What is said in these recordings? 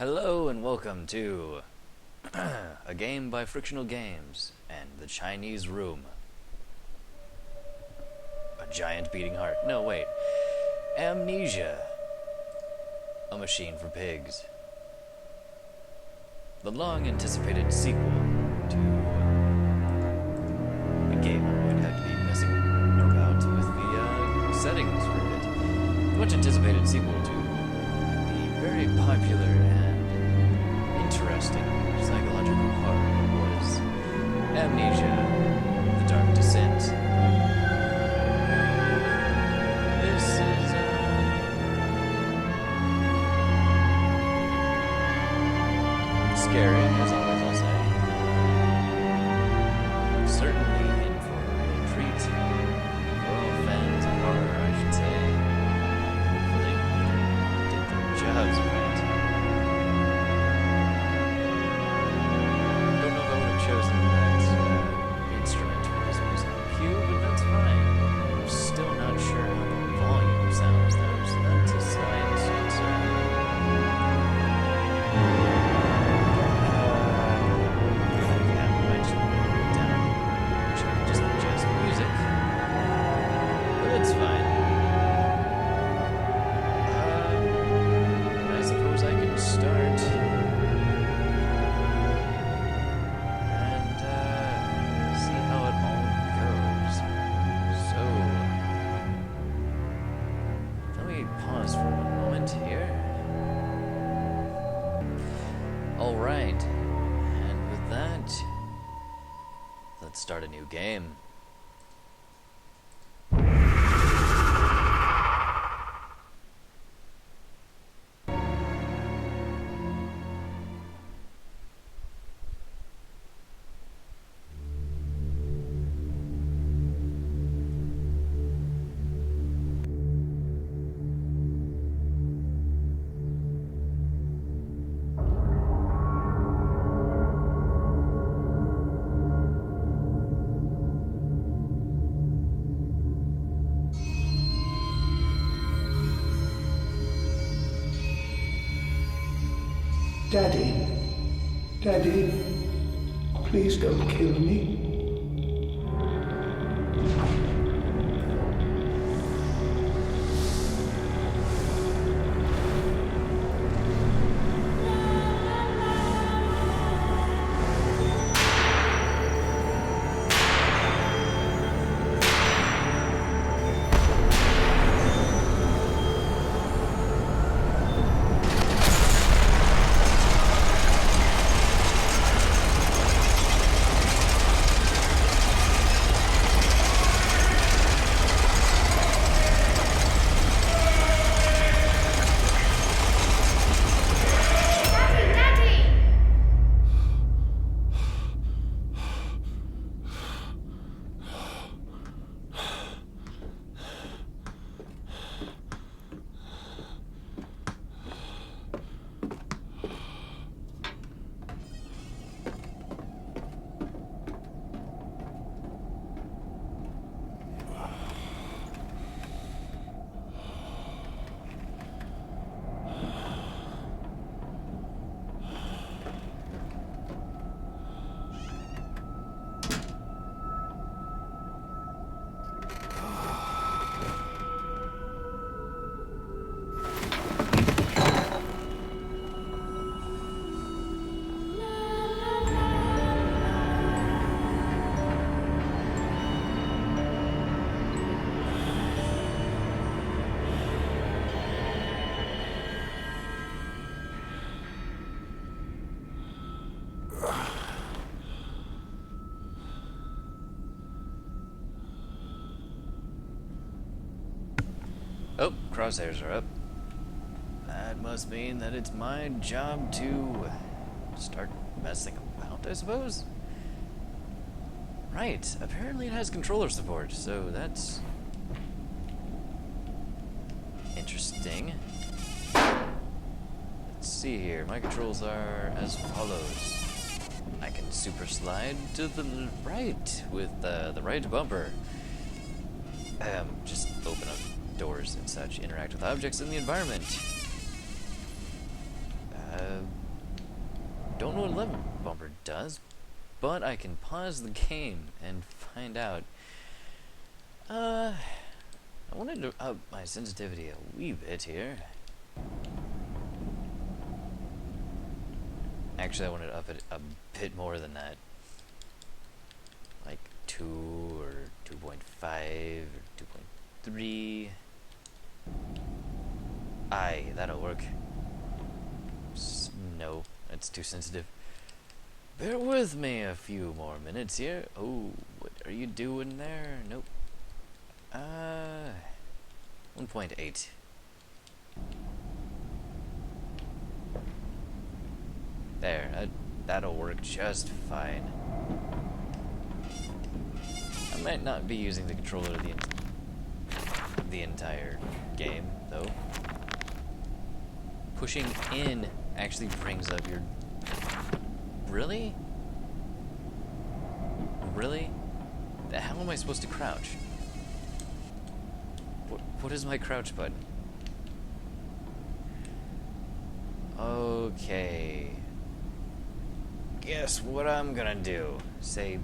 Hello and welcome to a game by Frictional Games and the Chinese Room. A giant beating heart. No, wait. Amnesia. A machine for pigs. The long-anticipated sequel to a game I would have to be messing about with the settings for it. The much-anticipated sequel to the very popular and interesting psychological horror was Amnesia, The Dark Descent. This is scary, as always I'll say. Certainly in for a treat for all fans of horror, I should say. Hopefully they did their jobs right. Don't know if I would have chosen that instrument for this musical cue, but that's fine. I'm still not sure how the volume sounds though, so that's a slight concern. That's fine. I suppose I can start and see how it all goes. So, let me pause for one moment here. Alright, and with that, let's start a new game. Daddy, Daddy, please don't kill me. Oh, crosshairs are up. That must mean that it's my job to start messing about, I suppose? Right, apparently it has controller support, so that's interesting. Let's see here, my controls are as follows. I can super slide to the right with the right bumper. Just open up doors and such, interact with objects in the environment. don't know what level bumper does, but I can pause the game and find out. I wanted to up my sensitivity a wee bit here. Actually, I wanted to up it a bit more than that. Like 2 or 2.5 or 2.3. Aye, that'll work. No, that's too sensitive. Bear with me a few more minutes here. Oh, what are you doing there? Nope. 1.8. There, that'll work just fine. I might not be using the controller the entire game, though. Pushing in actually brings up your... Really? Really? How am I supposed to crouch? What is my crouch button? Okay. Guess what I'm gonna do? Say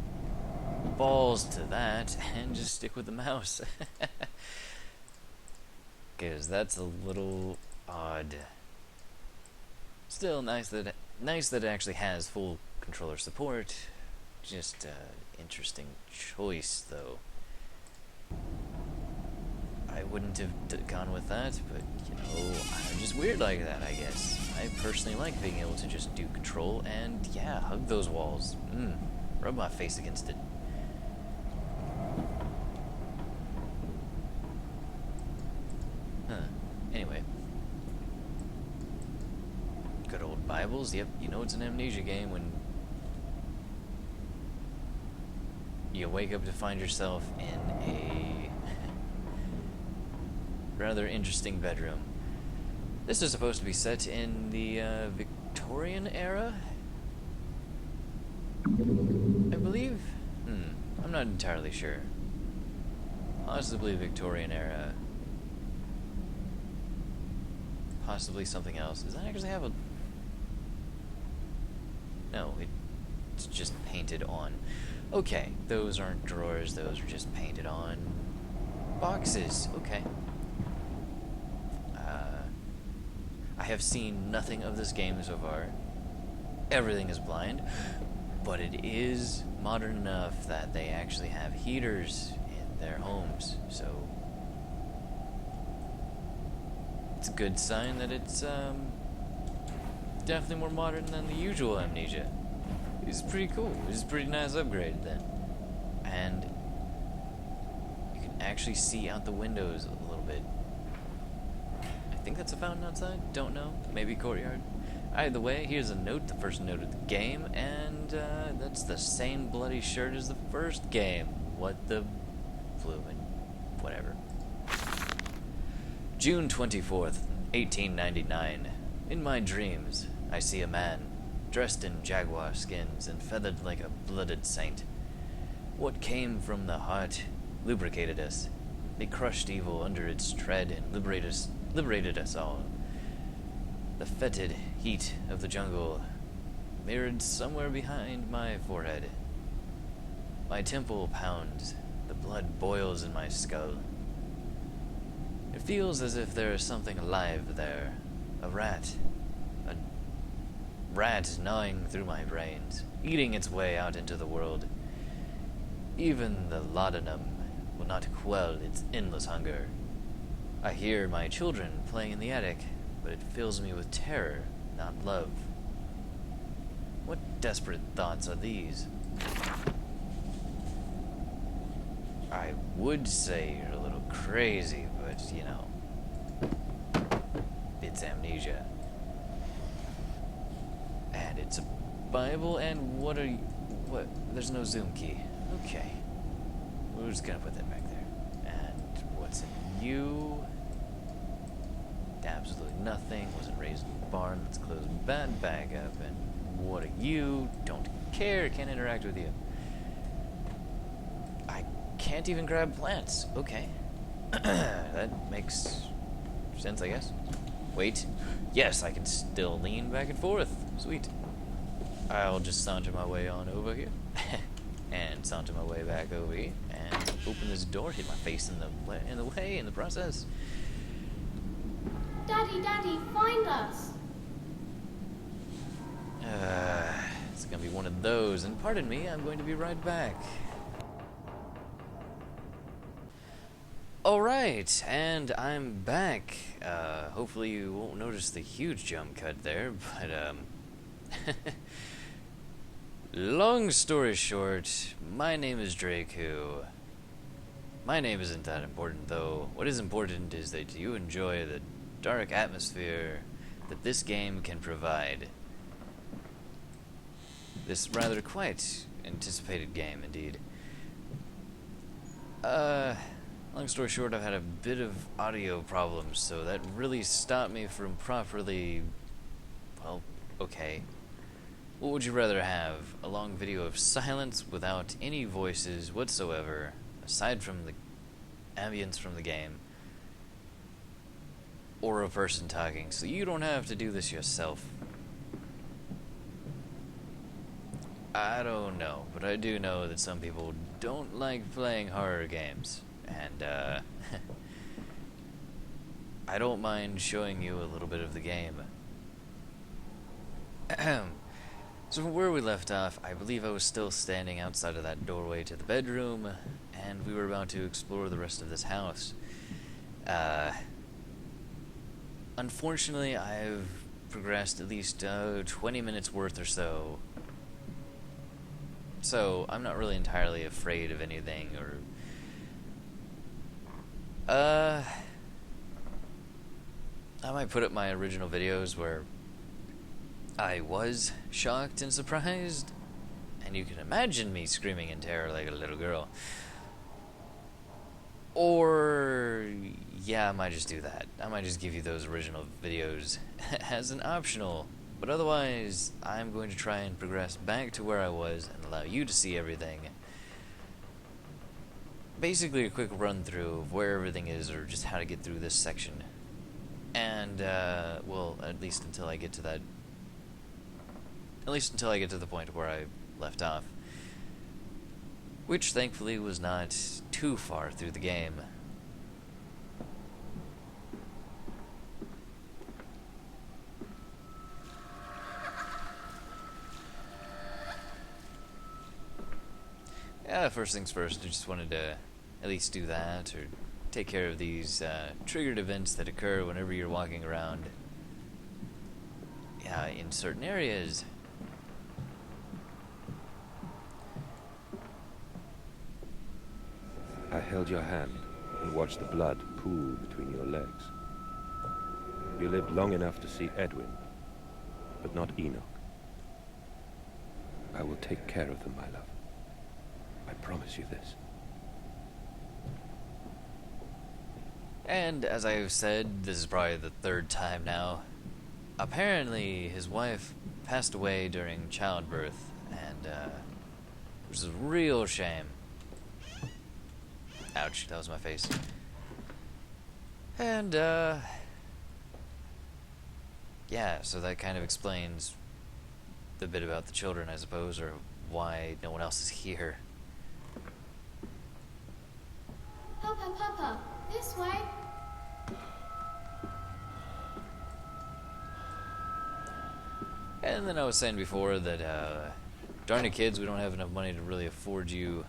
balls to that and just stick with the mouse. Because that's a little odd. Still nice that it actually has full controller support. Just interesting choice though. I wouldn't have gone with that, but you know, I'm just weird like that, I guess. I personally like being able to just do control and yeah, hug those walls. Rub my face against it. Anyway. Good old Bibles. Yep, you know it's an Amnesia game when you wake up to find yourself in a rather interesting bedroom. This is supposed to be set in the Victorian era, I believe? I'm not entirely sure. Possibly Victorian era. Possibly something else. Does that actually have a... No, it's just painted on. Okay, those aren't drawers, those are just painted on boxes. Okay. I have seen nothing of this game so far. Everything is blind, but it is modern enough that they actually have heaters in their homes, so it's a good sign that it's definitely more modern than the usual Amnesia. It's pretty cool. It's a pretty nice upgrade then. And you can actually see out the windows a little bit. I think that's a fountain outside? Don't know. Maybe courtyard. Either way, here's a note, the first note of the game, and that's the same bloody shirt as the first game. What the bloomin' whatever. June 24th, 1899. In my dreams, I see a man, dressed in jaguar skins and feathered like a blooded saint. What came from the heart lubricated us. It crushed evil under its tread and liberated us all. The fetid heat of the jungle mirrored somewhere behind my forehead. My temple pounds, the blood boils in my skull. It feels as if there is something alive there, a rat gnawing through my brains, eating its way out into the world. Even the laudanum will not quell its endless hunger. I hear my children playing in the attic, but it fills me with terror, not love. What desperate thoughts are these? I would say you're a little crazy, but, you know, it's Amnesia. And it's a Bible, and what? There's no zoom key. Okay. We're just gonna put that back there. And what's in you? Absolutely nothing. Wasn't raised in the barn. Let's close that bag up. And what are you? Don't care. Can't interact with you. I can't even grab plants. Okay. That makes sense, I guess. Wait. Yes, I can still lean back and forth. Sweet. I'll just saunter my way on over here. And saunter my way back over here. And open this door, hit my face in the process. Daddy, Daddy, find us! It's gonna be one of those, and pardon me, I'm going to be right back. Alright, and I'm back. Hopefully you won't notice the huge jump cut there, but, long story short, my name is Draycu. My name isn't that important, though. What is important is that you enjoy the dark atmosphere that this game can provide. This rather quite anticipated game, indeed. Long story short, I've had a bit of audio problems, so that really stopped me from properly... Well, okay. What would you rather have? A long video of silence without any voices whatsoever, aside from the ambience from the game, or a person talking, so you don't have to do this yourself? I don't know, but I do know that some people don't like playing horror games, and I don't mind showing you a little bit of the game. So from where we left off, I believe I was still standing outside of that doorway to the bedroom, and we were about to explore the rest of this house. Unfortunately, I've progressed at least 20 minutes worth or so. So, I'm not really entirely afraid of anything, or... I might put up my original videos where I was shocked and surprised, and you can imagine me screaming in terror like a little girl. Or... yeah, I might just do that. I might just give you those original videos as an optional. But otherwise, I'm going to try and progress back to where I was and allow you to see everything. Basically a quick run through of where everything is, or just how to get through this section. And, well, at least until I get to that... At least until I get to the point where I left off. Which, thankfully, was not too far through the game. Yeah, first things first, I just wanted to at least do that, or take care of these triggered events that occur whenever you're walking around in certain areas. I held your hand and watched the blood pool between your legs. You lived long enough to see Edwin, but not Enoch. I will take care of them, my love. I promise you this. And as I've said, this is probably the third time now. Apparently, his wife passed away during childbirth, and which is a real shame. Ouch, that was my face. And yeah, so that kind of explains the bit about the children, I suppose, or why no one else is here. Papa, Papa, this way. And then I was saying before that, darn it kids, we don't have enough money to really afford you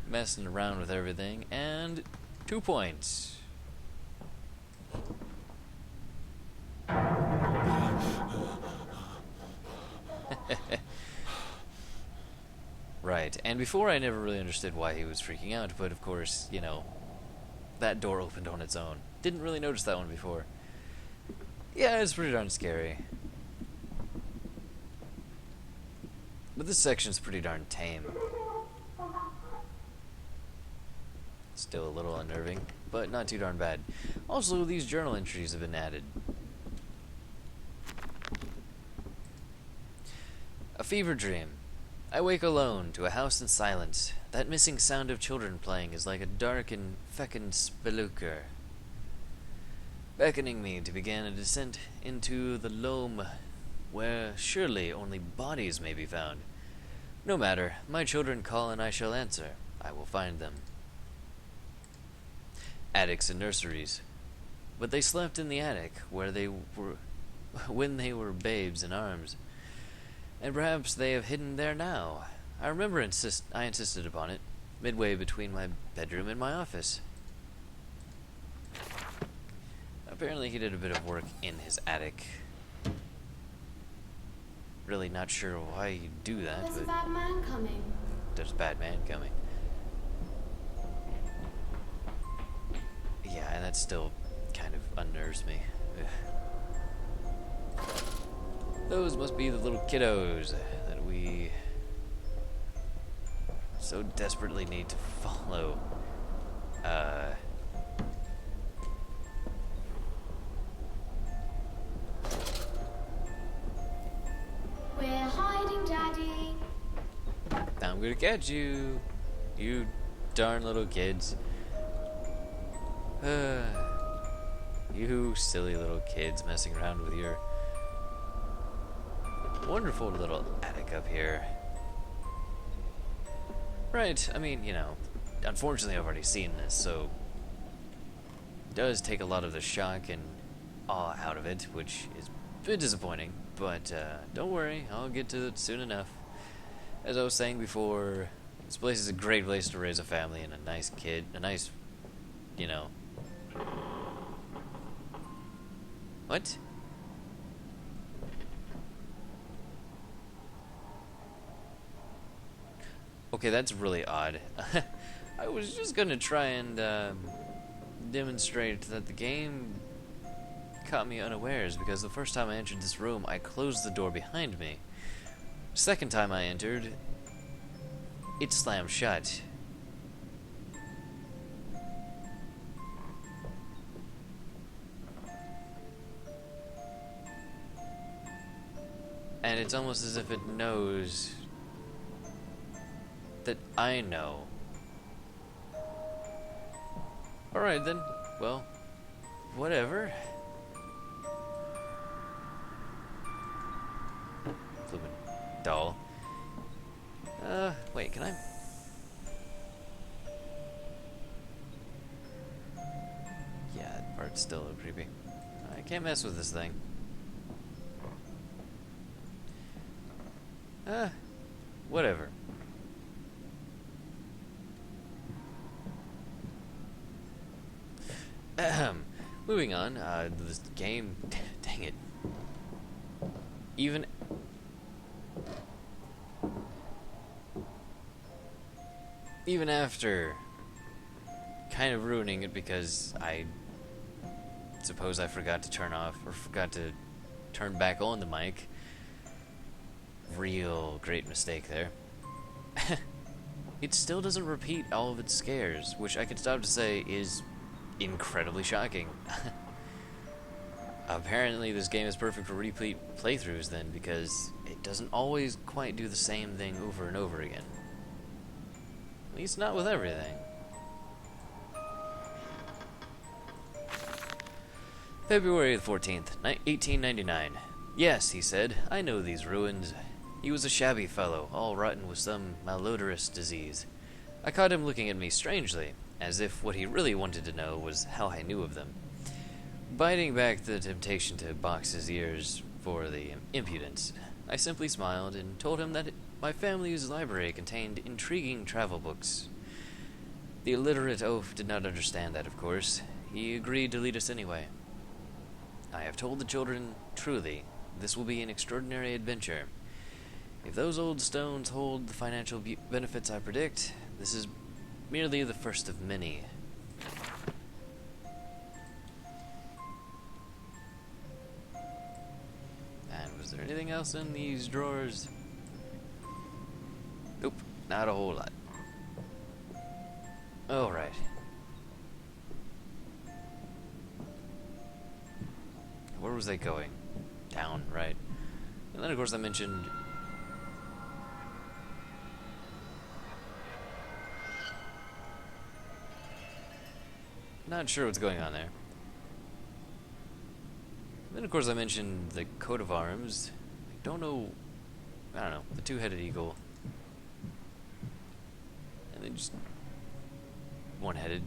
messing around with everything, and 2 points. Right, and before I never really understood why he was freaking out, but of course, you know, that door opened on its own. Didn't really notice that one before. Yeah, it's pretty darn scary. But this section's pretty darn tame. Still a little unnerving, but not too darn bad. Also, these journal entries have been added. A fever dream. I wake alone to a house in silence. That missing sound of children playing is like a dark and fecund spelunker. beckoning me to begin a descent into the loam where surely only bodies may be found. No matter, my children call and I shall answer. I will find them. Attics and nurseries. But they slept in the attic where they were when they were babes in arms. And perhaps they have hidden there now. I remember I insisted upon it, midway between my bedroom and my office. Apparently he did a bit of work in his attic. Really not sure why he'd do that, There's a but bad man coming. there's a bad man coming. Yeah, and that still kind of unnerves me. Ugh. Those must be the little kiddos that we so desperately need to follow. We're hiding, Daddy. I'm gonna catch you, you darn little kids. You silly little kids messing around with your wonderful little attic up here. Right, I mean, you know, unfortunately I've already seen this, so it does take a lot of the shock and awe out of it, which is a bit disappointing, but don't worry, I'll get to it soon enough. As I was saying before, this place is a great place to raise a family and a nice kid, a nice, you know... What? Okay, that's really odd. I was just gonna try and demonstrate that the game caught me unawares, because the first time I entered this room, I closed the door behind me. Second time I entered, it slammed shut. And it's almost as if it knows that I know. Alright then, well, whatever. Flippin' doll. Wait, can I? Yeah, that part's still a little creepy. I can't mess with this thing. Whatever. Moving on, this game, dang it. Even after kind of ruining it because I suppose I forgot to turn off or forgot to turn back on the mic. Real great mistake there. It still doesn't repeat all of its scares, which I can stop to say is incredibly shocking. Apparently this game is perfect for repeat playthroughs then, because it doesn't always quite do the same thing over and over again. At least not with everything. February the 14th, 1899. Yes, he said, I know these ruins. He was a shabby fellow, all rotten with some malodorous disease. I caught him looking at me strangely, as if what he really wanted to know was how I knew of them. Biting back the temptation to box his ears for the impudence, I simply smiled and told him that my family's library contained intriguing travel books. The illiterate oaf did not understand that, of course. He agreed to lead us anyway. I have told the children, truly, this will be an extraordinary adventure. If those old stones hold the financial benefits I predict, this is merely the first of many. And was there anything else in these drawers? Nope, not a whole lot. Alright. Where was they going? Down, right. And then of course I mentioned... Not sure what's going on there. Then, of course, I mentioned the coat of arms. I don't know, the two-headed eagle. And then just one-headed.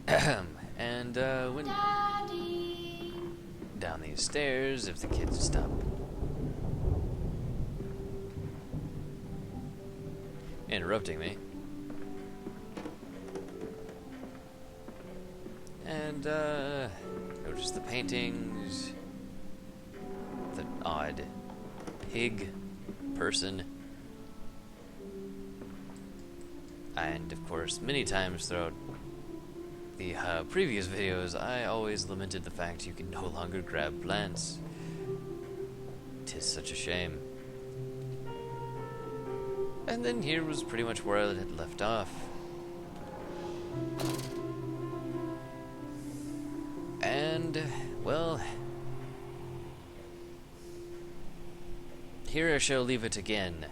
And when Daddy. down these stairs, if the kids stop interrupting me. And notice the paintings, the odd pig person, and of course many times throughout the previous videos I always lamented the fact you can no longer grab plants. 'Tis such a shame. And then here was pretty much where I had left off. And, well, here I shall leave it again.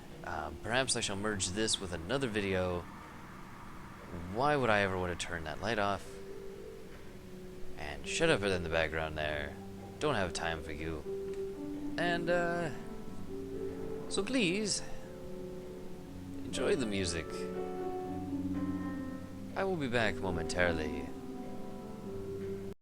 Perhaps I shall merge this with another video. Why would I ever want to turn that light off? And shut up in the background there. Don't have time for you. And, so please, enjoy the music. I will be back momentarily.